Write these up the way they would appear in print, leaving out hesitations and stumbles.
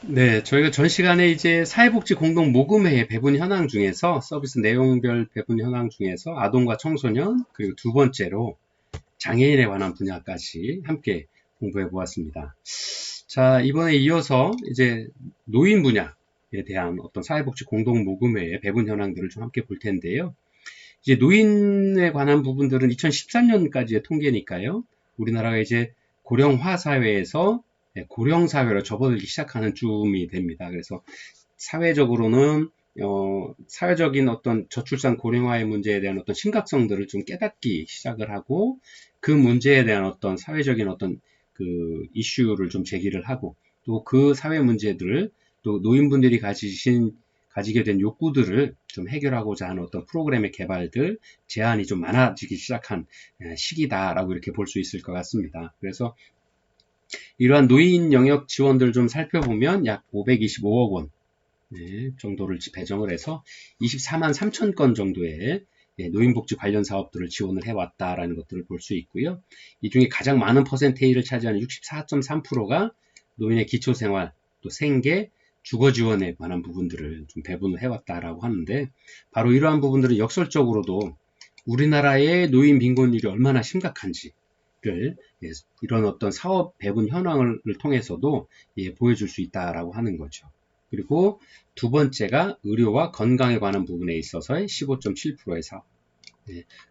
네, 저희가 전 시간에 이제 사회복지 공동 모금회의 배분 현황 중에서 서비스 내용별 배분 현황 중에서 아동과 청소년 그리고 두 번째로 장애인에 관한 분야까지 함께 공부해 보았습니다. 자, 이번에 이어서 이제 노인 분야에 대한 어떤 사회복지 공동 모금회의 배분 현황들을 좀 함께 볼 텐데요. 이제 노인에 관한 부분들은 2013년까지의 통계니까요. 우리나라가 이제 고령화 사회에서 고령 사회로 접어들기 시작하는 쯤이 됩니다. 그래서 사회적으로는 사회적인 어떤 저출산 고령화의 문제에 대한 어떤 심각성들을 좀 깨닫기 시작을 하고 그 문제에 대한 어떤 사회적인 어떤 그 이슈를 좀 제기를 하고 또 그 사회 문제들을 또 노인분들이 가지게 된 욕구들을 좀 해결하고자 하는 어떤 프로그램의 개발들, 제안이 좀 많아지기 시작한 시기다라고 이렇게 볼 수 있을 것 같습니다. 그래서 이러한 노인 영역 지원들을 좀 살펴보면 약 525억 원 정도를 배정을 해서 24만 3천 건 정도의 노인복지 관련 사업들을 지원을 해왔다라는 것들을 볼 수 있고요. 이 중에 가장 많은 퍼센테이를 차지하는 64.3%가 노인의 기초생활, 또 생계, 주거 지원에 관한 부분들을 좀 배분을 해왔다라고 하는데 바로 이러한 부분들은 역설적으로도 우리나라의 노인 빈곤율이 얼마나 심각한지를 이런 어떤 사업 배분 현황을 통해서도 보여줄 수 있다라고 하는 거죠. 그리고 두 번째가 의료와 건강에 관한 부분에 있어서의 15.7%의 사업.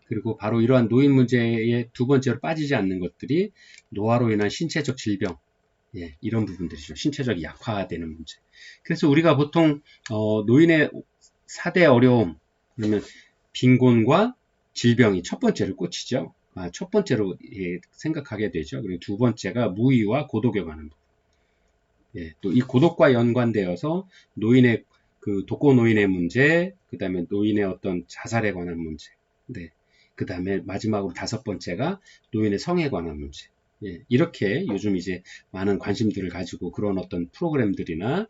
그리고 바로 이러한 노인 문제의 두 번째로 빠지지 않는 것들이 노화로 인한 신체적 질병, 이런 부분들이죠. 신체적 약화되는 문제. 그래서 우리가 보통 노인의 4대 어려움, 그러면 빈곤과 질병이 첫 번째를 꽂히죠. 첫 번째로 생각하게 되죠. 그리고 두 번째가 무의와 고독에 관한 부분. 또 이 고독과 연관되어서 노인의 그 독거 노인의 문제, 그 다음에 노인의 어떤 자살에 관한 문제, 그 다음에 마지막으로 다섯 번째가 노인의 성에 관한 문제. 이렇게 요즘 이제 많은 관심들을 가지고 그런 어떤 프로그램들이나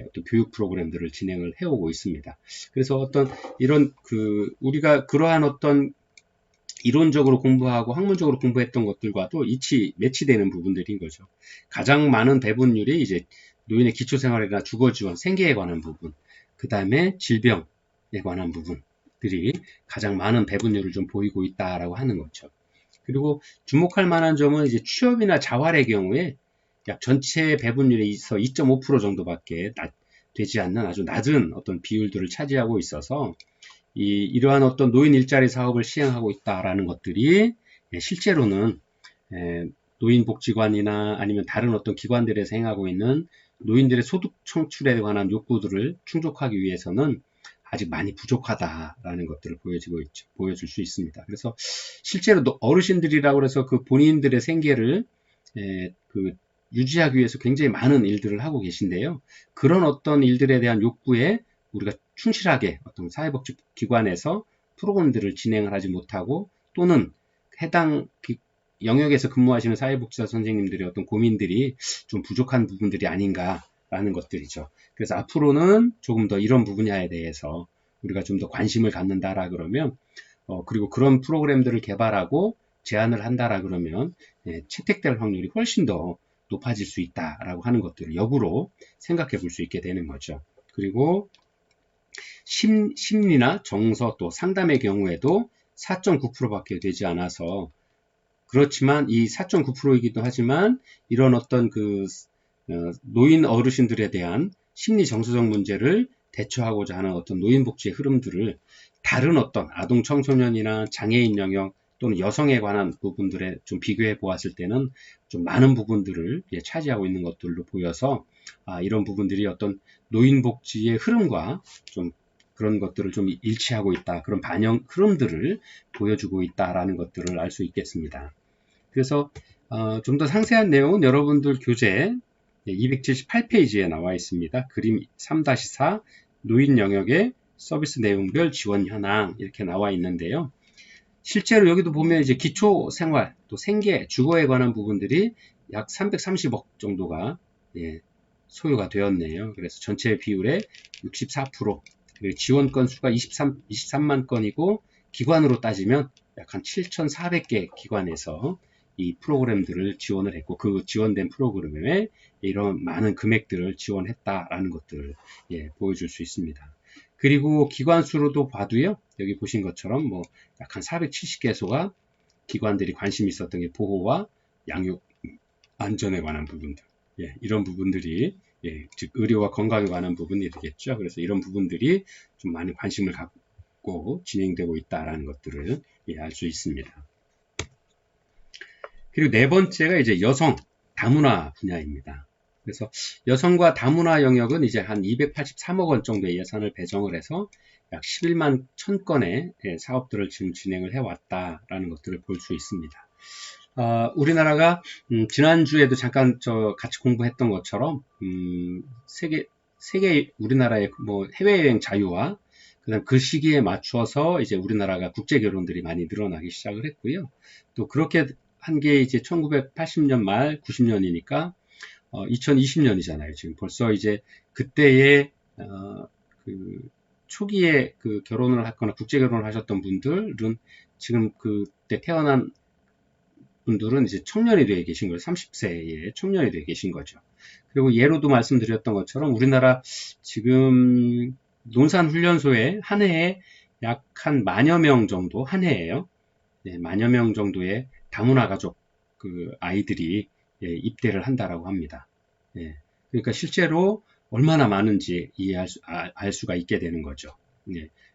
어떤 교육 프로그램들을 진행을 해오고 있습니다. 그래서 어떤 이런 우리가 그러한 어떤 이론적으로 공부하고 학문적으로 공부했던 것들과도 매치되는 부분들인 거죠. 가장 많은 배분율이 이제 노인의 기초생활이나 주거지원, 생계에 관한 부분, 그 다음에 질병에 관한 부분들이 가장 많은 배분율을 좀 보이고 있다라고 하는 거죠. 그리고 주목할 만한 점은 이제 취업이나 자활의 경우에 약 전체 배분율에서 2.5% 정도밖에 되지 않는 아주 낮은 어떤 비율들을 차지하고 있어서 이러한 어떤 노인 일자리 사업을 시행하고 있다라는 것들이 실제로는 노인복지관이나 아니면 다른 어떤 기관들에서 행하고 있는 노인들의 소득 창출에 관한 욕구들을 충족하기 위해서는 아직 많이 부족하다라는 것들을 보여줄 수 있습니다. 그래서 실제로 어르신들이라고 해서 그 본인들의 생계를 유지하기 위해서 굉장히 많은 일들을 하고 계신데요. 그런 어떤 일들에 대한 욕구에 우리가 충실하게 어떤 사회복지기관에서 프로그램들을 진행을 하지 못하고 또는 해당 영역에서 근무하시는 사회복지사 선생님들의 어떤 고민들이 좀 부족한 부분들이 아닌가라는 것들이죠. 그래서 앞으로는 조금 더 이런 분야에 대해서 우리가 좀 더 관심을 갖는다라 그러면 그리고 그런 프로그램들을 개발하고 제안을 한다라 그러면 채택될 확률이 훨씬 더 높아질 수 있다라고 하는 것들을 역으로 생각해 볼 수 있게 되는 거죠. 그리고 심리나 정서 또 상담의 경우에도 4.9%밖에 되지 않아서 그렇지만 이 4.9%이기도 하지만 이런 어떤 노인 어르신들에 대한 심리 정서적 문제를 대처하고자 하는 어떤 노인복지의 흐름들을 다른 어떤 아동 청소년이나 장애인 영역 또는 여성에 관한 부분들에 좀 비교해 보았을 때는 좀 많은 부분들을 차지하고 있는 것들로 보여서 이런 부분들이 어떤 노인복지의 흐름과 좀 그런 것들을 좀 일치하고 있다. 그런 반영 흐름들을 보여주고 있다라는 것들을 알 수 있겠습니다. 그래서 좀 더 상세한 내용은 여러분들 교재 278페이지에 나와 있습니다. 그림 3-4 노인 영역의 서비스 내용별 지원 현황 이렇게 나와 있는데요. 실제로 여기도 보면 이제 기초 생활, 또 생계, 주거에 관한 부분들이 약 330억 정도가 소요가 되었네요. 그래서 전체 비율의 64%, 그리고 지원 건수가 23만 건이고 기관으로 따지면 약 한 7,400개 기관에서 이 프로그램들을 지원을 했고 그 지원된 프로그램에 이런 많은 금액들을 지원했다라는 것들을 보여줄 수 있습니다. 그리고 기관 수로도 봐도요. 여기 보신 것처럼 뭐 약 한 470개소가 기관들이 관심이 있었던 게 보호와 양육 안전에 관한 부분들. 이런 부분들이 즉 의료와 건강에 관한 부분이 되겠죠. 그래서 이런 부분들이 좀 많이 관심을 갖고 진행되고 있다라는 것들을 알 수 있습니다. 그리고 네 번째가 이제 여성 다문화 분야입니다. 그래서 여성과 다문화 영역은 이제 한 283억 원 정도의 예산을 배정을 해서 약 11만 1000건의 사업들을 지금 진행을 해왔다라는 것들을 볼 수 있습니다. 우리나라가 지난주에도 잠깐 같이 공부했던 것처럼 세계 우리나라의 뭐 해외여행 자유화 그다음 그 시기에 맞춰서 이제 우리나라가 국제 결혼들이 많이 늘어나기 시작을 했고요. 또 그렇게 한 게 이제 1980년 말 90년이니까 2020년이잖아요. 지금 벌써 이제 그때의 그 초기에 그 결혼을 하거나 국제 결혼을 하셨던 분들은 지금 그때 태어난 분들은 이제 청년이 되어 계신 거예요. 30세에 청년이 되어 계신 거죠. 그리고 예로도 말씀드렸던 것처럼 우리나라 지금 논산훈련소에 한 해에 약 한 만여 명 정도, 한 해에요. 만여 명 정도의 다문화 가족 그 아이들이 입대를 한다라고 합니다. 그러니까 실제로 얼마나 많은지 알 수가 있게 되는 거죠.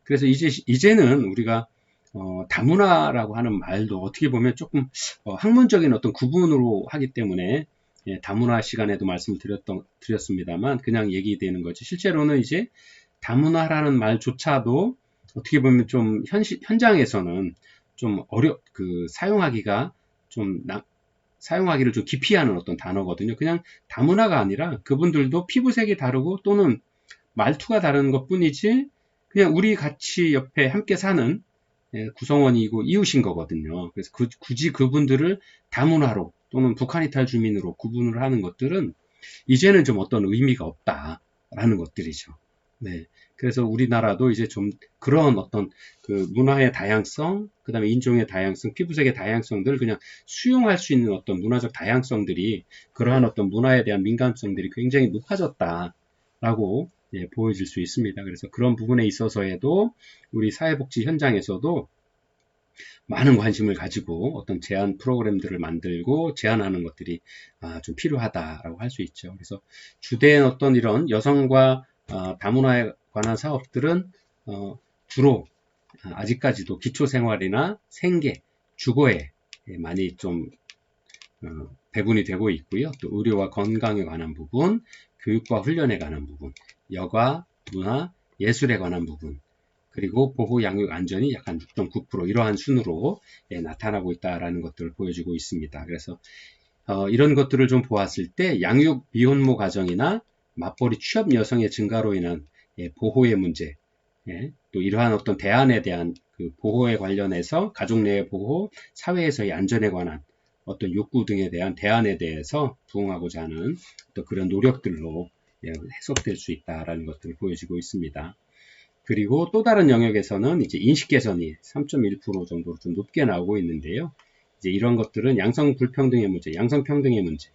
그래서 이제는 우리가 다문화라고 하는 말도 어떻게 보면 조금 학문적인 어떤 구분으로 하기 때문에 다문화 시간에도 말씀드렸습니다만 그냥 얘기되는 거지. 실제로는 이제 다문화라는 말조차도 어떻게 보면 좀 현장에서는 좀 사용하기가 사용하기를 좀 기피하는 어떤 단어거든요. 그냥 다문화가 아니라 그분들도 피부색이 다르고 또는 말투가 다른 것 뿐이지 그냥 우리 같이 옆에 함께 사는 구성원이고 이웃인 거거든요. 그래서 굳이 그분들을 다문화로 또는 북한 이탈 주민으로 구분을 하는 것들은 이제는 좀 어떤 의미가 없다라는 것들이죠. 그래서 우리나라도 이제 좀 그런 어떤 그 문화의 다양성, 그 다음에 인종의 다양성, 피부색의 다양성들을 그냥 수용할 수 있는 어떤 문화적 다양성들이 그러한 어떤 문화에 대한 민감성들이 굉장히 높아졌다라고 보여질 수 있습니다. 그래서 그런 부분에 있어서에도 우리 사회복지 현장에서도 많은 관심을 가지고 어떤 제안 프로그램들을 만들고 제안하는 것들이 좀 필요하다라고 할 수 있죠. 그래서 주된 어떤 이런 여성과 다문화에 관한 사업들은 주로 아직까지도 기초생활이나 생계, 주거에 많이 좀 배분이 되고 있고요. 또 의료와 건강에 관한 부분, 교육과 훈련에 관한 부분, 여가, 문화, 예술에 관한 부분, 그리고 보호, 양육, 안전이 약 한 6.9% 이러한 순으로 나타나고 있다는 것들을 보여주고 있습니다. 그래서 이런 것들을 좀 보았을 때 양육 미혼모 가정이나 맞벌이 취업 여성의 증가로 인한 보호의 문제, 또 이러한 어떤 대안에 대한 그 보호에 관련해서 가족 내의 보호, 사회에서의 안전에 관한 어떤 욕구 등에 대한 대안에 대해서 부응하고자 하는 또 그런 노력들로 해석될 수 있다라는 것들을 보여주고 있습니다. 그리고 또 다른 영역에서는 이제 인식 개선이 3.1% 정도로 좀 높게 나오고 있는데요. 이제 이런 것들은 양성 불평등의 문제, 양성 평등의 문제,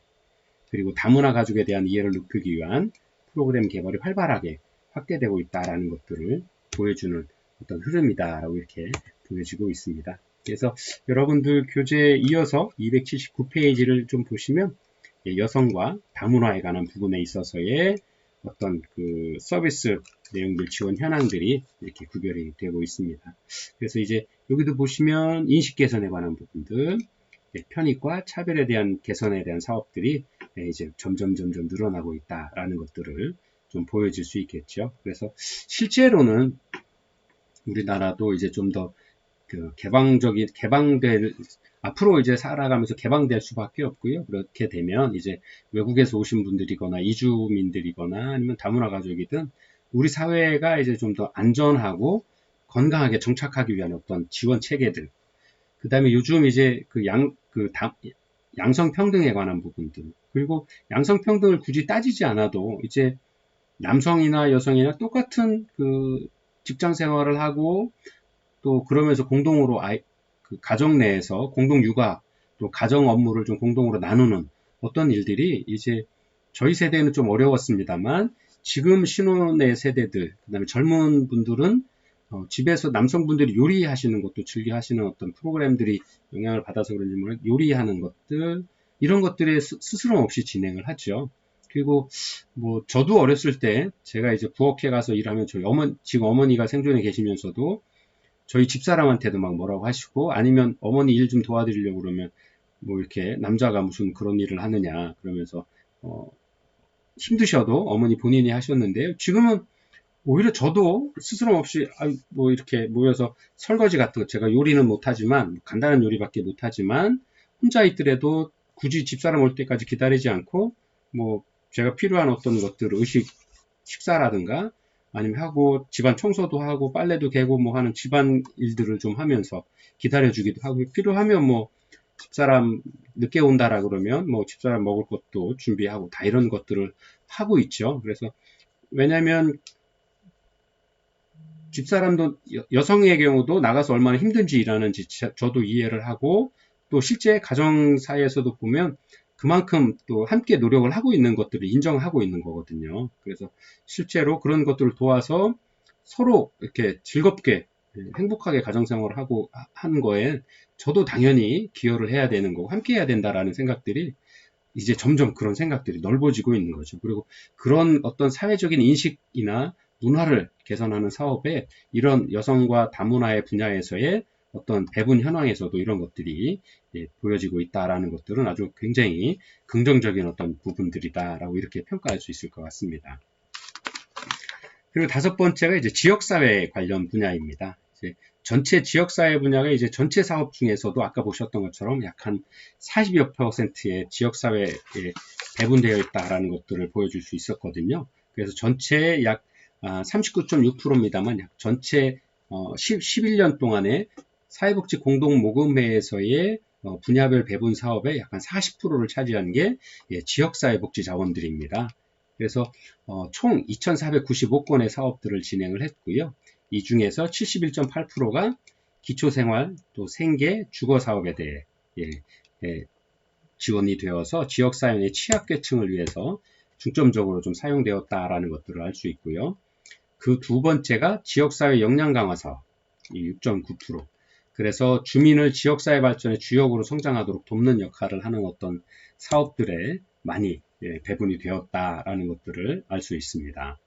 그리고 다문화 가족에 대한 이해를 높이기 위한 프로그램 개발이 활발하게 확대되고 있다라는 것들을 보여주는 어떤 흐름이다라고 이렇게 보여지고 있습니다. 그래서 여러분들 교재에 이어서 279페이지를 좀 보시면 여성과 다문화에 관한 부분에 있어서의 어떤 그 서비스 내용들 지원 현황들이 이렇게 구별이 되고 있습니다. 그래서 이제 여기도 보시면 인식 개선에 관한 부분들, 편익과 차별에 대한 개선에 대한 사업들이 이제 점점 늘어나고 있다라는 것들을 좀 보여줄 수 있겠죠. 그래서 실제로는 우리나라도 이제 좀 더 그 앞으로 이제 살아가면서 개방될 수밖에 없고요. 그렇게 되면 이제 외국에서 오신 분들이거나 이주민들이거나 아니면 다문화 가족이든 우리 사회가 이제 좀 더 안전하고 건강하게 정착하기 위한 어떤 지원 체계들, 그 다음에 요즘 이제 양성평등에 관한 부분들, 그리고 양성평등을 굳이 따지지 않아도 이제 남성이나 여성이나 똑같은 그 직장 생활을 하고 또 그러면서 공동으로 그 가정 내에서 공동 육아 또 가정 업무를 좀 공동으로 나누는 어떤 일들이 이제 저희 세대는 좀 어려웠습니다만 지금 신혼의 세대들, 그다음에 젊은 분들은 집에서 남성분들이 요리하시는 것도 즐겨 하시는 어떤 프로그램들이 영향을 받아서 그런지 모르겠는데 요리하는 것들 이런 것들에 스스럼 없이 진행을 하죠. 그리고 뭐 저도 어렸을 때 제가 이제 부엌에 가서 일하면 저희 지금 어머니가 생존해 계시면서도 저희 집사람한테도 막 뭐라고 하시고 아니면 어머니 일 좀 도와드리려고 그러면 뭐 이렇게 남자가 무슨 그런 일을 하느냐 그러면서 힘드셔도 어머니 본인이 하셨는데요. 지금은 오히려 저도 스스럼 없이 뭐 이렇게 모여서 설거지 같은 거 제가 요리는 못하지만 간단한 요리밖에 못하지만 혼자 있더라도 굳이 집사람 올 때까지 기다리지 않고 뭐 제가 필요한 어떤 것들 식사라든가 아니면 하고 집안 청소도 하고 빨래도 개고 뭐 하는 집안 일들을 좀 하면서 기다려주기도 하고 필요하면 뭐 집사람 늦게 온다라 그러면 뭐 집사람 먹을 것도 준비하고 다 이런 것들을 하고 있죠. 그래서 왜냐면 집사람도 여성의 경우도 나가서 얼마나 힘든지 일하는지 저도 이해를 하고 또 실제 가정사에서도 보면 그만큼 또 함께 노력을 하고 있는 것들을 인정하고 있는 거거든요. 그래서 실제로 그런 것들을 도와서 서로 이렇게 즐겁게 행복하게 가정생활을 하고 하는 거에 저도 당연히 기여를 해야 되는 거고 함께 해야 된다라는 생각들이 이제 점점 그런 생각들이 넓어지고 있는 거죠. 그리고 그런 어떤 사회적인 인식이나 문화를 개선하는 사업에 이런 여성과 다문화의 분야에서의 어떤 배분 현황에서도 이런 것들이 보여지고 있다라는 것들은 아주 굉장히 긍정적인 어떤 부분들이다라고 이렇게 평가할 수 있을 것 같습니다. 그리고 다섯 번째가 이제 지역사회 관련 분야입니다. 이제 전체 지역사회 분야가 이제 전체 사업 중에서도 아까 보셨던 것처럼 약 한 40여 %의 지역사회에 배분되어 있다라는 것들을 보여줄 수 있었거든요. 그래서 전체 약 39.6%입니다만 약 전체 11년 동안에 사회복지 공동모금회에서의 분야별 배분 사업의 약 한 40%를 차지한 게 지역사회복지 자원들입니다. 그래서 총 2,495건의 사업들을 진행을 했고요. 이 중에서 71.8%가 기초생활, 또 생계, 주거사업에 대해 지원이 되어서 지역사회의 취약계층을 위해서 중점적으로 좀 사용되었다라는 것들을 알 수 있고요. 그 두 번째가 지역사회 역량강화 사업, 6.9%. 그래서 주민을 지역사회 발전의 주역으로 성장하도록 돕는 역할을 하는 어떤 사업들에 많이 배분이 되었다라는 것들을 알 수 있습니다.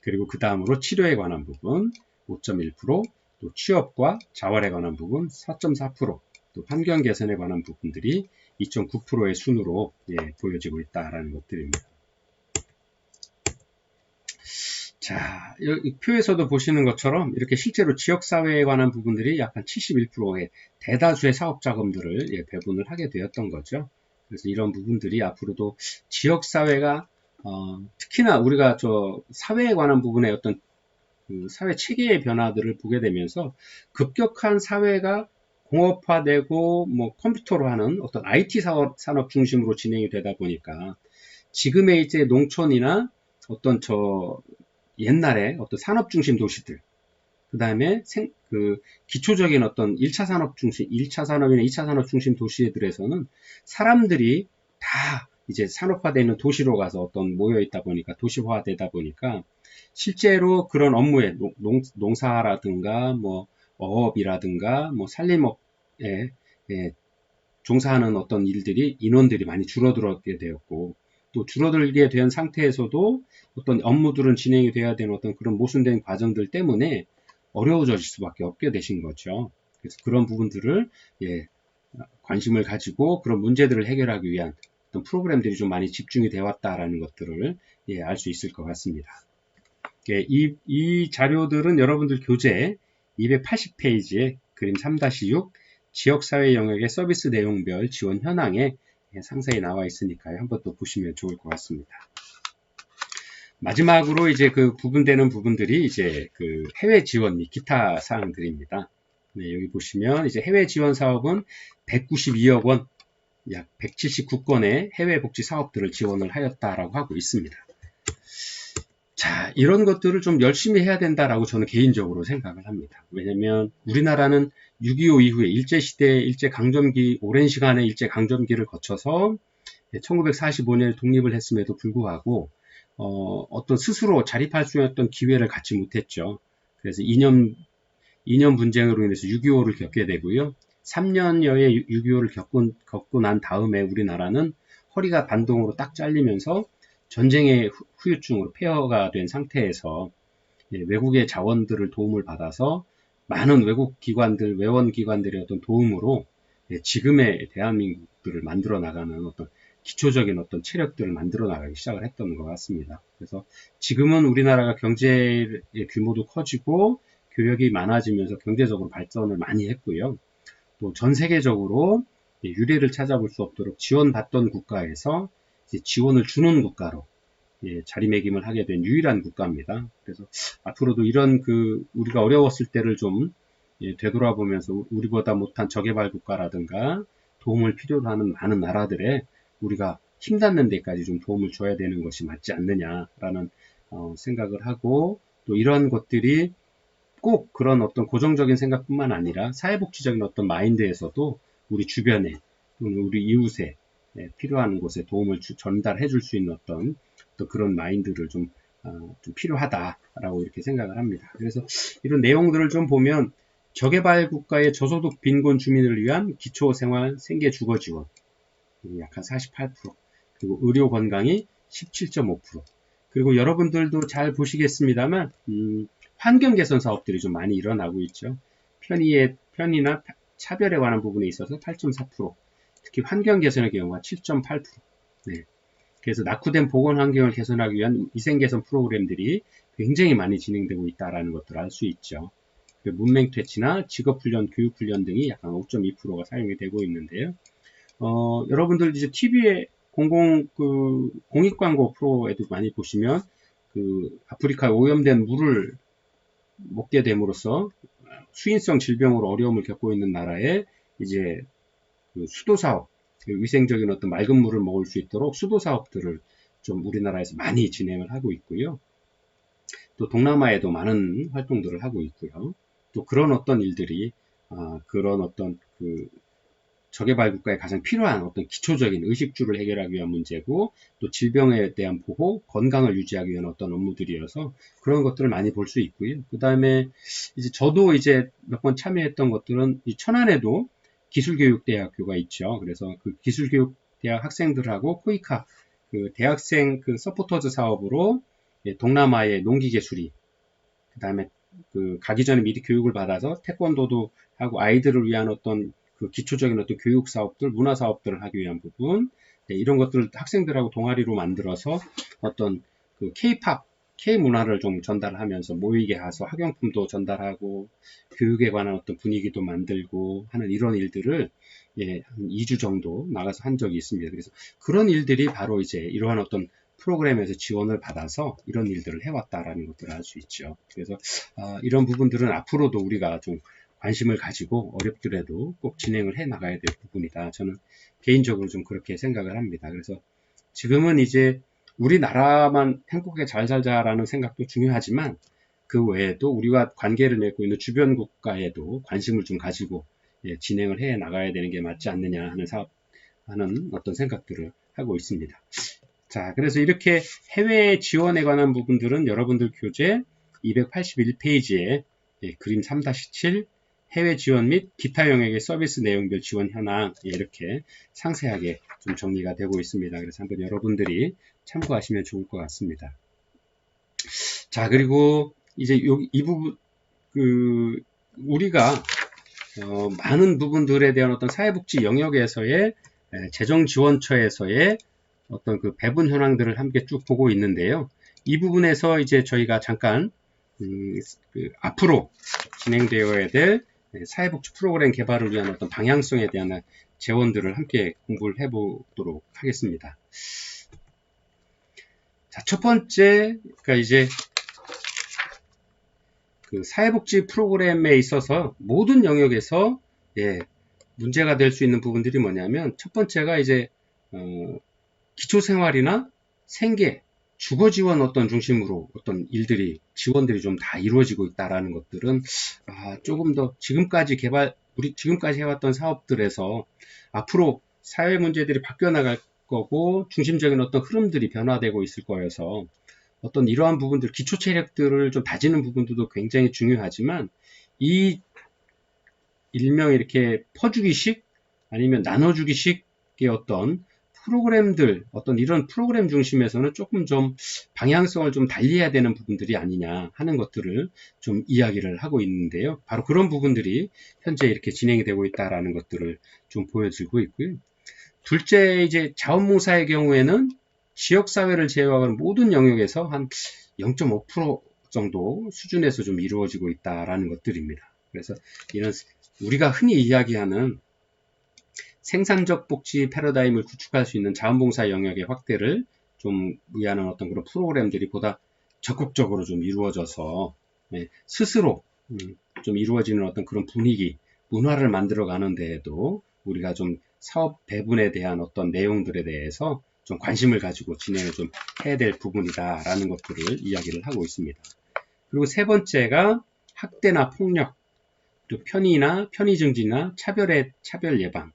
그리고 그 다음으로 치료에 관한 부분 5.1%, 또 취업과 자활에 관한 부분 4.4%, 또 환경 개선에 관한 부분들이 2.9%의 순으로 보여지고 있다라는 것들입니다. 자, 이 표에서도 보시는 것처럼 이렇게 실제로 지역사회에 관한 부분들이 약간 71%의 대다수의 사업 자금들을 배분을 하게 되었던 거죠. 그래서 이런 부분들이 앞으로도 지역사회가 특히나 우리가 사회에 관한 부분의 어떤 그 사회 체계의 변화들을 보게 되면서 급격한 사회가 공업화되고 뭐 컴퓨터로 하는 어떤 IT 산업 중심으로 진행이 되다 보니까 지금의 이제 농촌이나 어떤 옛날에 어떤 산업 중심 도시들, 그 다음에 기초적인 어떤 1차 산업 중심, 1차 산업이나 2차 산업 중심 도시들에서는 사람들이 다 이제 산업화되는 도시로 가서 어떤 모여 있다 보니까 도시화되다 보니까 실제로 그런 업무에 농사라든가 뭐 어업이라든가 뭐 산림업에 종사하는 어떤 일들이 인원들이 많이 줄어들게 되었고 또 줄어들게 된 상태에서도 어떤 업무들은 진행이 돼야 되는 어떤 그런 모순된 과정들 때문에 어려워질 수밖에 없게 되신 거죠. 그래서 그런 부분들을 관심을 가지고 그런 문제들을 해결하기 위한 어떤 프로그램들이 좀 많이 집중이 되어 왔다라는 것들을 알 수 있을 것 같습니다. 이 자료들은 여러분들 교재 280페이지에 그림 3-6 지역사회 영역의 서비스 내용별 지원 현황에 상세히 나와 있으니까요. 한번 또 보시면 좋을 것 같습니다. 마지막으로 이제 그 부분되는 부분들이 이제 그 해외 지원 및 기타 사항들입니다. 여기 보시면 이제 해외 지원 사업은 192억 원, 약 179건의 해외 복지 사업들을 지원을 하였다라고 하고 있습니다. 자, 이런 것들을 좀 열심히 해야 된다라고 저는 개인적으로 생각을 합니다. 왜냐면 우리나라는 6.25 이후에 일제시대, 일제강점기, 오랜 시간의 일제강점기를 거쳐서 1945년에 독립을 했음에도 불구하고 어떤 스스로 자립할 수 있는 기회를 갖지 못했죠. 그래서 2년 분쟁으로 인해서 6.25를 겪게 되고요. 3년여의 6.25를 겪고 난 다음에 우리나라는 허리가 반동으로 딱 잘리면서 전쟁의 후유증으로 폐허가 된 상태에서 외국의 자원들을 도움을 받아서 많은 외국 기관들, 외원 기관들의 어떤 도움으로 지금의 대한민국들을 만들어 나가는 어떤 기초적인 어떤 체력들을 만들어 나가기 시작을 했던 것 같습니다. 그래서 지금은 우리나라가 경제의 규모도 커지고 교역이 많아지면서 경제적으로 발전을 많이 했고요. 또 전 세계적으로 유례를 찾아볼 수 없도록 지원받던 국가에서 지원을 주는 국가로 자리매김을 하게 된 유일한 국가입니다. 그래서 앞으로도 이런 우리가 어려웠을 때를 좀 되돌아보면서 우리보다 못한 저개발 국가라든가 도움을 필요로 하는 많은 나라들에 우리가 힘닿는 데까지 좀 도움을 줘야 되는 것이 맞지 않느냐라는 생각을 하고, 또 이런 것들이 꼭 그런 어떤 고정적인 생각뿐만 아니라 사회복지적인 어떤 마인드에서도 우리 주변에 또는 우리 이웃에 필요한 곳에 도움을 전달해 줄 수 있는 어떤 또 그런 마인드를 좀 필요하다라고 이렇게 생각을 합니다. 그래서 이런 내용들을 좀 보면 저개발 국가의 저소득 빈곤 주민을 위한 기초생활 생계 주거 지원 약 한 48%, 그리고 의료 건강이 17.5%, 그리고 여러분들도 잘 보시겠습니다만 환경 개선 사업들이 좀 많이 일어나고 있죠. 편의나 차별에 관한 부분에 있어서 8.4%, 특히 환경 개선의 경우가 7.8%. 네. 그래서 낙후된 보건 환경을 개선하기 위한 위생 개선 프로그램들이 굉장히 많이 진행되고 있다는 것들을 알 수 있죠. 문맹 퇴치나 직업훈련, 교육훈련 등이 약 5.2%가 사용이 되고 있는데요. 여러분들 이제 TV에 공익 광고 프로에도 많이 보시면 아프리카에 오염된 물을 먹게 됨으로써 수인성 질병으로 어려움을 겪고 있는 나라에 이제 수도 사업, 위생적인 어떤 맑은 물을 먹을 수 있도록 수도 사업들을 좀 우리나라에서 많이 진행을 하고 있고요. 또 동남아에도 많은 활동들을 하고 있고요. 또 그런 어떤 일들이 그런 어떤 저개발 국가에 가장 필요한 어떤 기초적인 의식주를 해결하기 위한 문제고, 또 질병에 대한 보호, 건강을 유지하기 위한 어떤 업무들이어서 그런 것들을 많이 볼 수 있고요. 그 다음에 이제 저도 이제 몇 번 참여했던 것들은 이 천안에도 기술교육대학교가 있죠. 그래서 그 기술교육대학 학생들하고 코이카 대학생 서포터즈 사업으로 동남아의 농기계수리, 그 다음에 가기 전에 미리 교육을 받아서 태권도도 하고 아이들을 위한 어떤 기초적인 어떤 교육 사업들, 문화 사업들을 하기 위한 부분, 이런 것들을 학생들하고 동아리로 만들어서 어떤 K-팝, K-문화를 좀 전달하면서 모이게 해서 학용품도 전달하고 교육에 관한 어떤 분위기도 만들고 하는 이런 일들을 한 2주 정도 나가서 한 적이 있습니다. 그래서 그런 일들이 바로 이제 이러한 어떤 프로그램에서 지원을 받아서 이런 일들을 해왔다라는 것들을 알 수 있죠. 그래서 이런 부분들은 앞으로도 우리가 좀 관심을 가지고 어렵더라도 꼭 진행을 해 나가야 될 부분이다. 저는 개인적으로 좀 그렇게 생각을 합니다. 그래서 지금은 이제 우리나라만 행복하게 잘 살자라는 생각도 중요하지만 그 외에도 우리와 관계를 맺고 있는 주변 국가에도 관심을 좀 가지고 진행을 해 나가야 되는 게 맞지 않느냐 하는 어떤 생각들을 하고 있습니다. 자, 그래서 이렇게 해외 지원에 관한 부분들은 여러분들 교재 281페이지에 그림 3-7 해외 지원 및 기타 영역의 서비스 내용별 지원 현황 이렇게 상세하게 좀 정리가 되고 있습니다. 그래서 한번 여러분들이 참고하시면 좋을 것 같습니다. 자, 그리고 이제 이 부분 우리가 많은 부분들에 대한 어떤 사회복지 영역에서의 재정지원처에서의 어떤 배분 현황들을 함께 쭉 보고 있는데요. 이 부분에서 이제 저희가 잠깐 앞으로 진행되어야 될 사회복지 프로그램 개발을 위한 어떤 방향성에 대한 재원들을 함께 공부를 해보도록 하겠습니다. 자, 첫 번째, 그러니까 이제 사회복지 프로그램에 있어서 모든 영역에서 문제가 될 수 있는 부분들이 뭐냐면 첫 번째가 이제 기초생활이나 생계, 주거 지원 어떤 중심으로 어떤 일들이, 지원들이 좀 다 이루어지고 있다라는 것들은, 조금 더 우리 지금까지 해왔던 사업들에서 앞으로 사회 문제들이 바뀌어 나갈 거고, 중심적인 어떤 흐름들이 변화되고 있을 거여서, 어떤 이러한 부분들, 기초 체력들을 좀 다지는 부분들도 굉장히 중요하지만, 이 일명 이렇게 퍼주기식 아니면 나눠주기식의 어떤 프로그램들, 어떤 이런 프로그램 중심에서는 조금 좀 방향성을 좀 달리해야 되는 부분들이 아니냐 하는 것들을 좀 이야기를 하고 있는데요. 바로 그런 부분들이 현재 이렇게 진행이 되고 있다라는 것들을 좀 보여주고 있고요. 둘째, 이제 자원봉사의 경우에는 지역사회를 제외하고는 모든 영역에서 한 0.5% 정도 수준에서 좀 이루어지고 있다라는 것들입니다. 그래서 이런 우리가 흔히 이야기하는 생산적 복지 패러다임을 구축할 수 있는 자원봉사 영역의 확대를 좀 위하는 어떤 그런 프로그램들이 보다 적극적으로 좀 이루어져서 스스로 좀 이루어지는 어떤 그런 분위기, 문화를 만들어 가는 데에도 우리가 좀 사업 배분에 대한 어떤 내용들에 대해서 좀 관심을 가지고 진행을 좀 해야 될 부분이다라는 것들을 이야기를 하고 있습니다. 그리고 세 번째가 학대나 폭력, 또 편의나 편의 증진이나 차별 예방,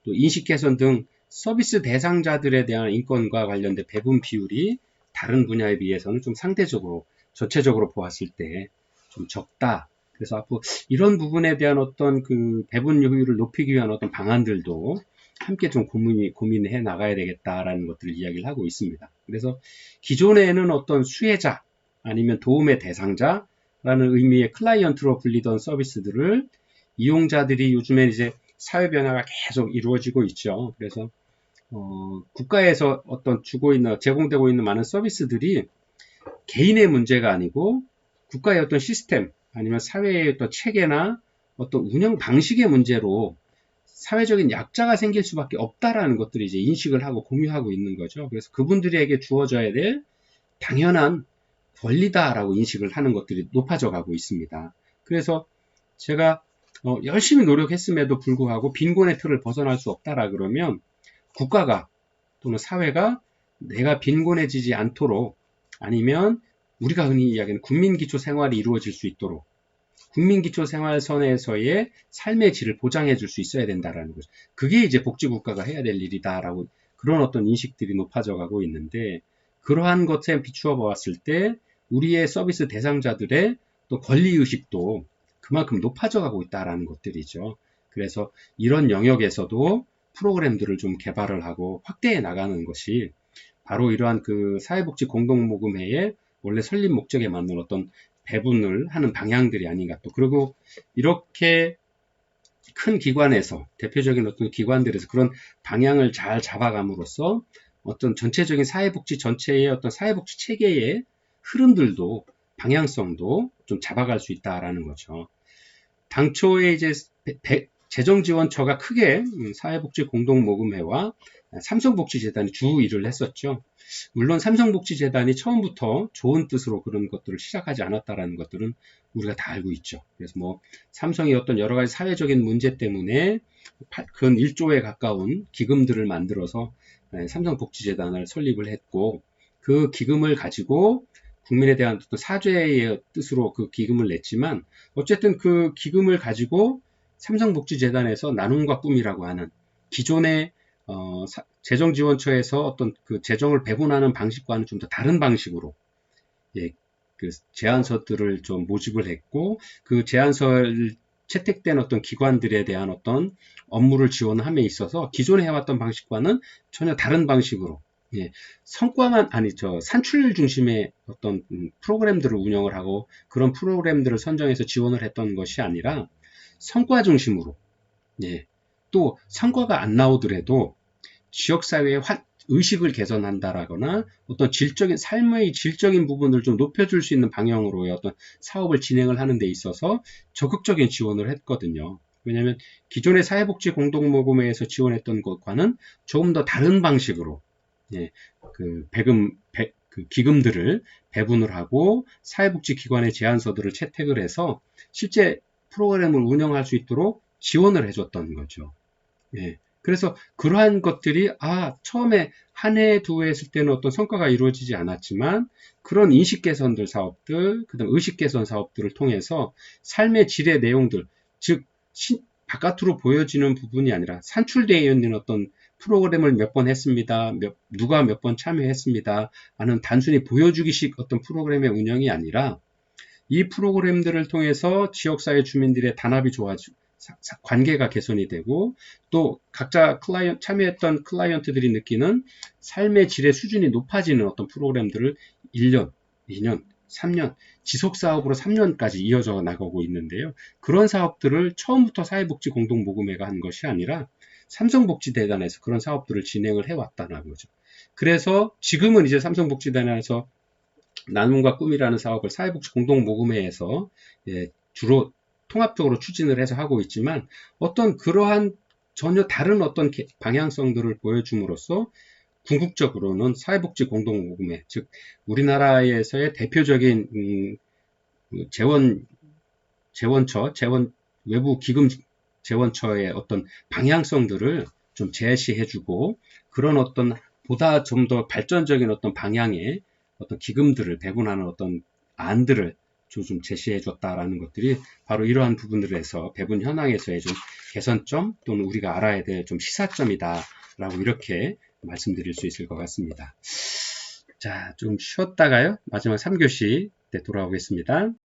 또 인식 개선 등 서비스 대상자들에 대한 인권과 관련된 배분 비율이 다른 분야에 비해서는 좀 상대적으로 전체적으로 보았을 때 좀 적다. 그래서 앞으로 이런 부분에 대한 어떤 그 배분 효율을 높이기 위한 어떤 방안들도 함께 좀 고민해 나가야 되겠다라는 것들을 이야기를 하고 있습니다. 그래서 기존에는 어떤 수혜자 아니면 도움의 대상자라는 의미의 클라이언트로 불리던 서비스들을 이용자들이 요즘에 이제 사회 변화가 계속 이루어지고 있죠. 그래서 국가에서 어떤 제공되고 있는 많은 서비스들이 개인의 문제가 아니고 국가의 어떤 시스템 아니면 사회의 어떤 체계나 어떤 운영 방식의 문제로 사회적인 약자가 생길 수밖에 없다라는 것들을 이제 인식을 하고 공유하고 있는 거죠. 그래서 그분들에게 주어져야 될 당연한 권리다라고 인식을 하는 것들이 높아져 가고 있습니다. 그래서 제가 열심히 노력했음에도 불구하고 빈곤의 틀을 벗어날 수 없다라 그러면 국가가 또는 사회가 내가 빈곤해지지 않도록 아니면 우리가 흔히 이야기하는 국민기초생활이 이루어질 수 있도록 국민기초생활선에서의 삶의 질을 보장해 줄 수 있어야 된다라는 거죠. 그게 이제 복지국가가 해야 될 일이다라고 그런 어떤 인식들이 높아져 가고 있는데 그러한 것에 비추어 보았을 때 우리의 서비스 대상자들의 또 권리의식도 그만큼 높아져 가고 있다라는 것들이죠. 그래서 이런 영역에서도 프로그램들을 좀 개발을 하고 확대해 나가는 것이 바로 이러한 그 사회복지 공동모금회의 원래 설립 목적에 맞는 어떤 배분을 하는 방향들이 아닌가 또 그리고 이렇게 큰 기관에서 대표적인 어떤 기관들에서 그런 방향을 잘 잡아감으로써 어떤 전체적인 사회복지 전체의 어떤 사회복지 체계의 흐름들도 방향성도 좀 잡아갈 수 있다라는 거죠. 당초에 이제 재정지원처가 크게 사회복지 공동모금회와 삼성복지재단이 주 일을 했었죠. 물론 삼성복지재단이 처음부터 좋은 뜻으로 그런 것들을 시작하지 않았다라는 것들은 우리가 다 알고 있죠. 그래서 뭐 삼성이 어떤 여러 가지 사회적인 문제 때문에 근 1조에 가까운 기금들을 만들어서 삼성복지재단을 설립을 했고 그 기금을 가지고 국민에 대한 어떤 사죄의 뜻으로 그 기금을 냈지만 어쨌든 그 기금을 가지고 삼성복지재단에서 나눔과 꿈이라고 하는 기존의 재정지원처에서 어떤 그 재정을 배분하는 방식과는 좀 더 다른 방식으로 그 제안서들을 좀 모집을 했고 그 제안서를 채택된 어떤 기관들에 대한 어떤 업무를 지원함에 있어서 기존에 해왔던 방식과는 전혀 다른 방식으로 성과만 산출 중심의 어떤 프로그램들을 운영을 하고 그런 프로그램들을 선정해서 지원을 했던 것이 아니라 성과 중심으로 또 성과가 안 나오더라도 지역사회의 의식을 개선한다라거나 어떤 삶의 질적인 부분을 좀 높여줄 수 있는 방향으로의 어떤 사업을 진행을 하는 데 있어서 적극적인 지원을 했거든요. 왜냐하면 기존의 사회복지 공동모금회에서 지원했던 것과는 조금 더 다른 방식으로 그 기금들을 배분을 하고 사회복지기관의 제안서들을 채택을 해서 실제 프로그램을 운영할 수 있도록 지원을 해줬던 거죠. 그래서 그러한 것들이 처음에 한 해, 두 해 했을 때는 어떤 성과가 이루어지지 않았지만 그런 인식 개선들 사업들, 그다음 의식 개선 사업들을 통해서 삶의 질의 내용들, 즉 바깥으로 보여지는 부분이 아니라 산출되어 있는 어떤 프로그램을 몇 번 했습니다. 누가 몇 번 참여했습니다. 하는 단순히 보여주기식 어떤 프로그램의 운영이 아니라 이 프로그램들을 통해서 지역사회 주민들의 단합이 좋아지고 관계가 개선이 되고 또 각자 참여했던 클라이언트들이 느끼는 삶의 질의 수준이 높아지는 어떤 프로그램들을 1년, 2년, 3년, 지속사업으로 3년까지 이어져 나가고 있는데요. 그런 사업들을 처음부터 사회복지 공동모금회가 한 것이 아니라 삼성복지대단에서 그런 사업들을 진행을 해왔다는 거죠. 그래서 지금은 이제 삼성복지대단에서 나눔과 꿈이라는 사업을 사회복지 공동모금회에서 주로 통합적으로 추진을 해서 하고 있지만 어떤 그러한 전혀 다른 어떤 방향성들을 보여줌으로써 궁극적으로는 사회복지 공동모금회, 즉 우리나라에서의 대표적인 재원처, 외부 기금 재원처의 어떤 방향성들을 좀 제시해주고 그런 어떤 보다 좀 더 발전적인 어떤 방향의 어떤 기금들을 배분하는 어떤 안들을 좀 제시해 줬다라는 것들이 바로 이러한 부분들에서 배분 현황에서의 좀 개선점 또는 우리가 알아야 될 좀 시사점이다라고 이렇게 말씀드릴 수 있을 것 같습니다. 자, 좀 쉬었다가요. 마지막 3교시 때 돌아오겠습니다.